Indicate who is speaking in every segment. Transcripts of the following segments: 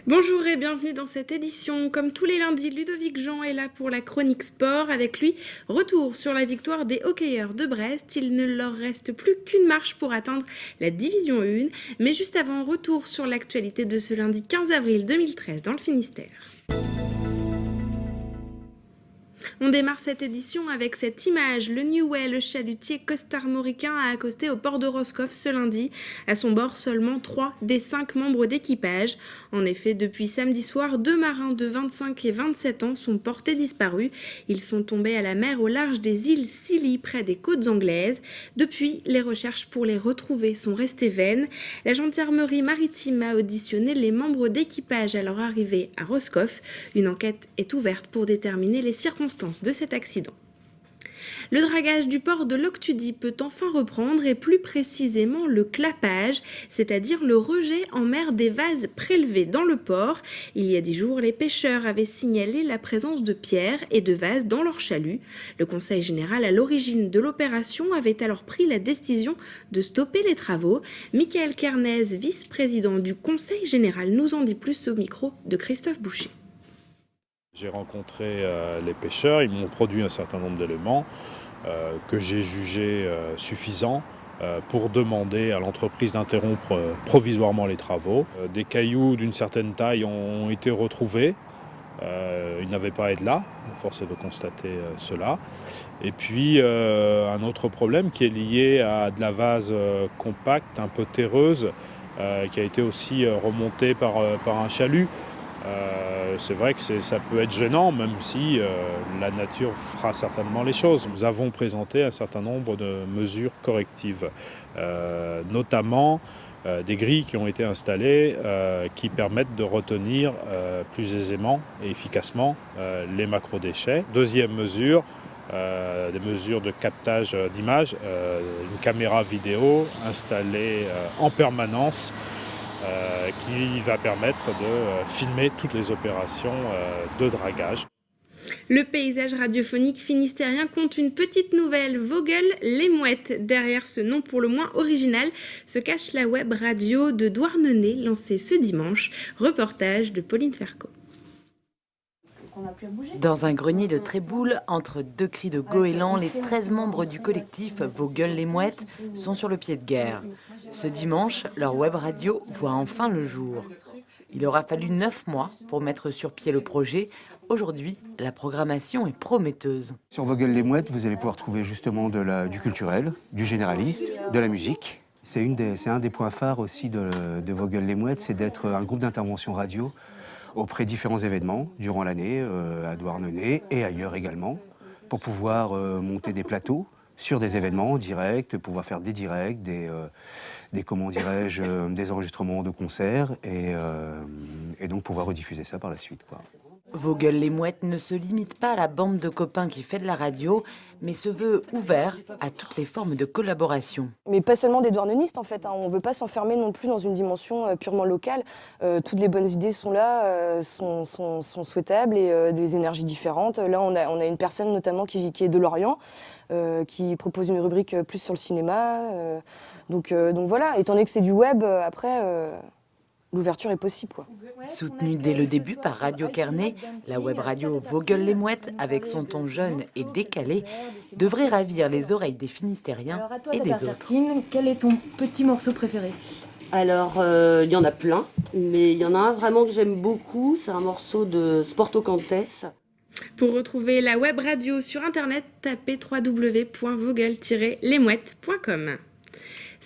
Speaker 1: Bonjour et bienvenue dans cette édition. Comme tous les lundis, Ludovic Jean est là pour la chronique sport. Avec lui, retour sur la victoire des hockeyeurs de Brest. Il ne leur reste plus qu'une marche pour atteindre la division 1. Mais juste avant, retour sur l'actualité de ce lundi 15 avril 2013 dans le Finistère. On démarre cette édition avec cette image. Le Niouais, le chalutier costarmoricain, a accosté au port de Roscoff ce lundi. À son bord, seulement 3 des 5 membres d'équipage. En effet, depuis samedi soir, 2 marins de 25 et 27 ans sont portés disparus. Ils sont tombés à la mer au large des îles Scilly, près des côtes anglaises. Depuis, les recherches pour les retrouver sont restées vaines. La gendarmerie maritime a auditionné les membres d'équipage à leur arrivée à Roscoff. Une enquête est ouverte pour déterminer les circonstances de cet accident. Le dragage du port de Loctudy peut enfin reprendre et plus précisément le clapage, c'est-à-dire le rejet en mer des vases prélevés dans le port. Il y a 10 jours, les pêcheurs avaient signalé la présence de pierres et de vases dans leur chalut. Le conseil général à l'origine de l'opération avait alors pris la décision de stopper les travaux. Michael Kernez, vice-président du conseil général, nous en dit plus au micro de Christophe Boucher.
Speaker 2: J'ai rencontré les pêcheurs, ils m'ont produit un certain nombre d'éléments que j'ai jugés suffisants pour demander à l'entreprise d'interrompre provisoirement les travaux. Des cailloux d'une certaine taille ont été retrouvés, ils n'avaient pas à être là, force est de constater cela. Et puis un autre problème qui est lié à de la vase compacte, un peu terreuse, qui a été aussi remontée par un chalut. C'est vrai que ça peut être gênant, même si la nature fera certainement les choses. Nous avons présenté un certain nombre de mesures correctives, notamment des grilles qui ont été installées qui permettent de retenir plus aisément et efficacement les macrodéchets. Deuxième mesure, des mesures de captage d'images, une caméra vidéo installée en permanence qui va permettre de filmer toutes les opérations de dragage.
Speaker 1: Le paysage radiophonique finistérien compte une petite nouvelle, Vogel les Mouettes. Derrière ce nom pour le moins original se cache la web radio de Douarnenez, lancée ce dimanche. Reportage de Pauline Ferco.
Speaker 3: Dans un grenier de Tréboul, entre deux cris de goéland, les 13 membres du collectif Vogel les Mouettes sont sur le pied de guerre. Ce dimanche, leur web radio voit enfin le jour. Il aura fallu 9 mois pour mettre sur pied le projet. Aujourd'hui, la programmation est prometteuse.
Speaker 4: Sur Vogel les Mouettes, vous allez pouvoir trouver justement du culturel, du généraliste, de la musique. C'est un des points phares aussi de Vogel les Mouettes, c'est d'être un groupe d'intervention radio auprès de différents événements durant l'année, à Douarnenez et ailleurs également, pour pouvoir monter des plateaux sur des événements en direct, pouvoir faire des directs, des enregistrements de concerts et donc pouvoir rediffuser ça par la suite, quoi.
Speaker 3: Vogel les Mouettes ne se limite pas à la bande de copains qui fait de la radio, mais se veut ouvert à toutes les formes de collaboration.
Speaker 5: Mais pas seulement des douarnenistes en fait, hein. On ne veut pas s'enfermer non plus dans une dimension purement locale. Toutes les bonnes idées sont là, sont souhaitables et des énergies différentes. Là on a une personne notamment qui est de Lorient, qui propose une rubrique plus sur le cinéma. Donc voilà, étant donné que c'est du web, après... l'ouverture est possible, quoi.
Speaker 3: Soutenue dès le début par Radio Kernez, la web radio Vogel les Mouettes, avec son ton jeune et décalé, devrait ravir les oreilles des Finistériens et des autres.
Speaker 6: Tartine, quel est ton petit morceau préféré ?
Speaker 7: Alors, il y en a plein, mais il y en a un vraiment que j'aime beaucoup, c'est un morceau de Sporto Cantes.
Speaker 1: Pour retrouver la web radio sur internet, tapez www.vogel-lesmouettes.com.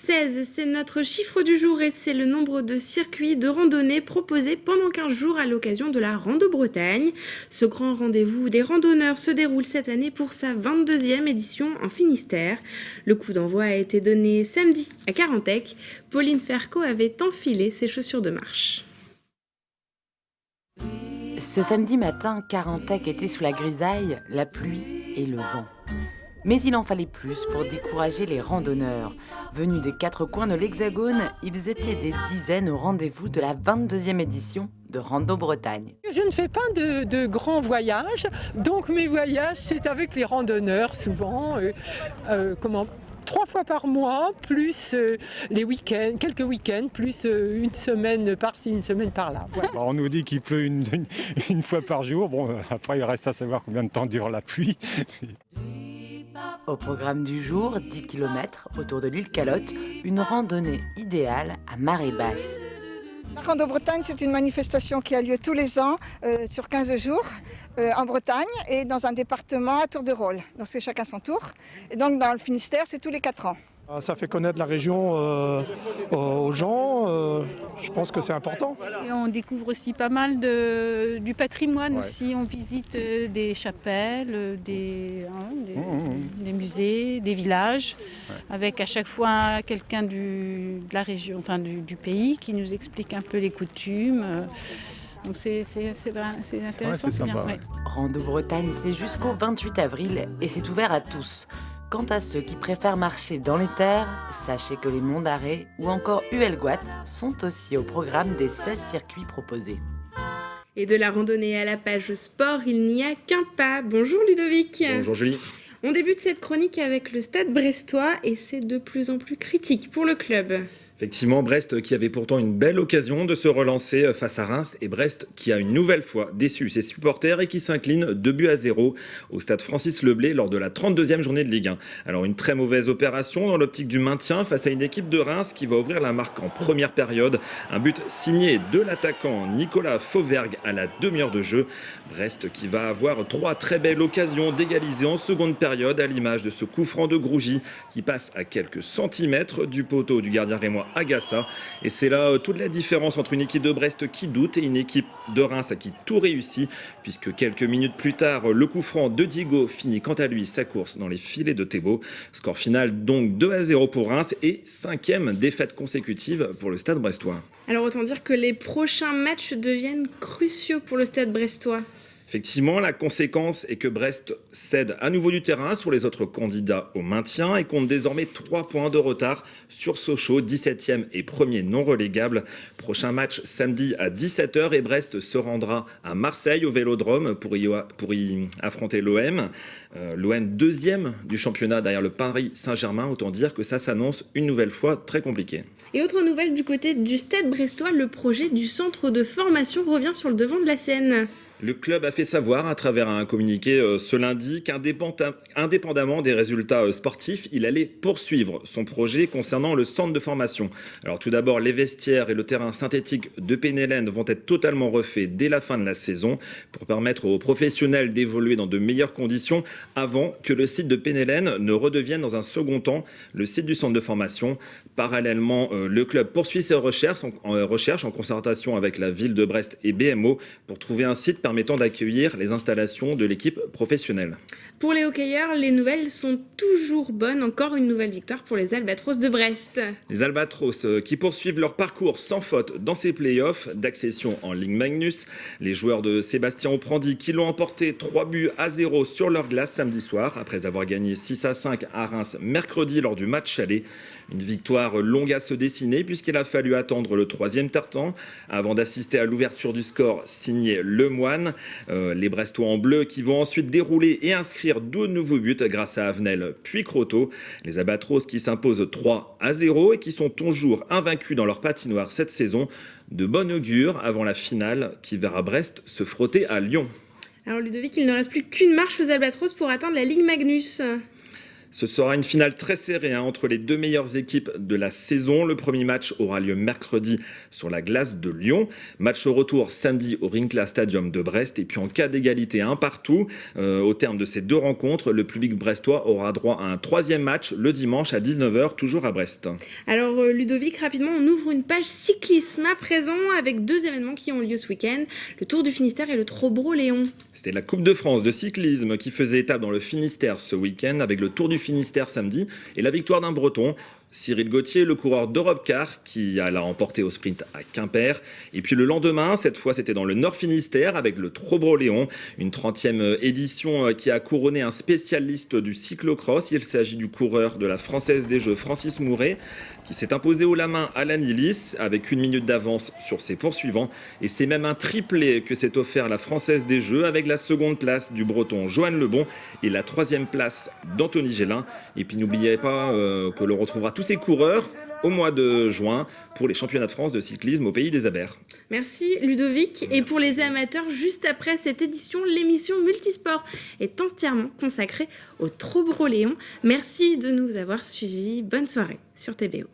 Speaker 1: 16, c'est notre chiffre du jour et c'est le nombre de circuits de randonnée proposés pendant 15 jours à l'occasion de la Rando Bretagne. Ce grand rendez-vous des randonneurs se déroule cette année pour sa 22e édition en Finistère. Le coup d'envoi a été donné samedi à Carantec. Pauline Ferco avait enfilé ses chaussures de marche.
Speaker 3: Ce samedi matin, Carantec était sous la grisaille, la pluie et le vent. Mais il en fallait plus pour décourager les randonneurs. Venus des 4 coins de l'Hexagone, ils étaient des dizaines au rendez-vous de la 22e édition de Rando Bretagne.
Speaker 8: Je ne fais pas de grands voyages, donc mes voyages, c'est avec les randonneurs souvent, 3 fois par mois, plus les week-ends, quelques week-ends, plus une semaine par-ci, une semaine par-là. Voilà.
Speaker 9: On nous dit qu'il pleut une fois par jour. Bon, après, il reste à savoir combien de temps dure la pluie.
Speaker 3: Au programme du jour, 10 km autour de l'île Calotte, une randonnée idéale à marée basse.
Speaker 10: La Rando Bretagne, c'est une manifestation qui a lieu tous les ans sur 15 jours en Bretagne et dans un département à tour de rôle. Donc c'est chacun son tour. Et donc dans le Finistère, c'est tous les 4 ans.
Speaker 11: Ça fait connaître la région aux gens, je pense que c'est important.
Speaker 12: Et on découvre aussi pas mal du patrimoine aussi, on visite des chapelles, des musées, des villages, avec à chaque fois quelqu'un de la région, enfin du pays qui nous explique un peu les coutumes. Donc c'est intéressant, c'est bien. Ouais.
Speaker 3: Rando Bretagne, c'est jusqu'au 28 avril et c'est ouvert à tous. Quant à ceux qui préfèrent marcher dans les terres, sachez que les Monts d'Arrée ou encore Huelgoat sont aussi au programme des 16 circuits proposés.
Speaker 1: Et de la randonnée à la page sport, il n'y a qu'un pas. Bonjour Ludovic.
Speaker 13: Bonjour Julie.
Speaker 1: On débute cette chronique avec le Stade brestois et c'est de plus en plus critique pour le club.
Speaker 13: Effectivement, Brest qui avait pourtant une belle occasion de se relancer face à Reims et Brest qui a une nouvelle fois déçu ses supporters et qui s'incline 2-0 au stade Francis Leblay lors de la 32e journée de Ligue 1. Alors une très mauvaise opération dans l'optique du maintien face à une équipe de Reims qui va ouvrir la marque en première période. Un but signé de l'attaquant Nicolas Fauvergue à la demi-heure de jeu. Brest qui va avoir 3 très belles occasions d'égaliser en seconde période à l'image de ce coup franc de Grougy qui passe à quelques centimètres du poteau du gardien rémois Agassa. Et c'est là toute la différence entre une équipe de Brest qui doute et une équipe de Reims à qui tout réussit, puisque quelques minutes plus tard, le coup franc de Diego finit quant à lui sa course dans les filets de Thébault. Score final donc 2-0 pour Reims et 5e défaite consécutive pour le Stade brestois.
Speaker 1: Alors autant dire que les prochains matchs deviennent cruciaux pour le Stade brestois.
Speaker 13: Effectivement, la conséquence est que Brest cède à nouveau du terrain sur les autres candidats au maintien et compte désormais 3 points de retard sur Sochaux, 17e et premier non relégable. Prochain match samedi à 17h et Brest se rendra à Marseille au Vélodrome pour y affronter l'OM. L'OM 2e du championnat derrière le Paris Saint-Germain, autant dire que ça s'annonce une nouvelle fois très compliqué.
Speaker 1: Et autre nouvelle du côté du Stade brestois, le projet du centre de formation revient sur le devant de la scène.
Speaker 13: Le club a fait savoir à travers un communiqué ce lundi qu'indépendamment des résultats sportifs, il allait poursuivre son projet concernant le centre de formation. Alors tout d'abord, les vestiaires et le terrain synthétique de Pénélène vont être totalement refaits dès la fin de la saison pour permettre aux professionnels d'évoluer dans de meilleures conditions avant que le site de Pénélène ne redevienne dans un second temps le site du centre de formation. Parallèlement, le club poursuit ses recherches en concertation avec la ville de Brest et BMO pour trouver un site permettant d'accueillir les installations de l'équipe professionnelle.
Speaker 1: Pour les hockeyeurs, les nouvelles sont toujours bonnes. Encore une nouvelle victoire pour les Albatros de Brest.
Speaker 13: Les Albatros qui poursuivent leur parcours sans faute dans ces playoffs d'accession en Ligue Magnus. Les joueurs de Sébastien Oprandi qui l'ont emporté 3-0 sur leur glace samedi soir après avoir gagné 6-5 à Reims mercredi lors du match aller. Une victoire longue à se dessiner puisqu'il a fallu attendre le 3e quart-temps avant d'assister à l'ouverture du score signé Lemoine. Les Brestois en bleu qui vont ensuite dérouler et inscrire 2 nouveaux buts grâce à Avenel puis Croteau. Les Albatros qui s'imposent 3-0 et qui sont toujours invaincus dans leur patinoire cette saison. De bon augure avant la finale qui verra Brest se frotter à Lyon.
Speaker 1: Alors Ludovic, il ne reste plus qu'une marche aux Albatros pour atteindre la Ligue Magnus.
Speaker 13: Ce sera une finale très serrée entre les 2 meilleures équipes de la saison. Le premier match aura lieu mercredi sur la glace de Lyon. Match au retour samedi au Rincla Stadium de Brest. Et puis en cas d'égalité 1 partout, au terme de ces 2 rencontres, le public brestois aura droit à un 3e match le dimanche à 19h, toujours à Brest.
Speaker 1: Alors Ludovic, rapidement, on ouvre une page cyclisme à présent avec 2 événements qui ont lieu ce week-end. Le Tour du Finistère et le Trobro-Léon.
Speaker 13: C'était la Coupe de France de cyclisme qui faisait étape dans le Finistère ce week-end avec le Tour du Finistère samedi et la victoire d'un Breton, Cyril Gauthier, le coureur d'Europecar, qui l'a remporté au sprint à Quimper. Et puis le lendemain, cette fois c'était dans le Nord Finistère avec le Trobreléon, une 30e édition qui a couronné un spécialiste du cyclocross. Il s'agit du coureur de la Française des Jeux, Francis Mouret, qui s'est imposé haut la main à Lannilis avec 1 minute d'avance sur ses poursuivants. Et c'est même un triplé que s'est offert la Française des Jeux avec la seconde place du Breton Johan Lebon et la 3e place d'Anthony Gélin. Et puis n'oubliez pas que l'on retrouvera tous ces coureurs au mois de juin pour les championnats de France de cyclisme au Pays des Abers.
Speaker 1: Merci Ludovic. Et pour les amateurs, juste après cette édition, l'émission Multisport est entièrement consacrée au Trobreléon. Merci de nous avoir suivis. Bonne soirée sur TBO.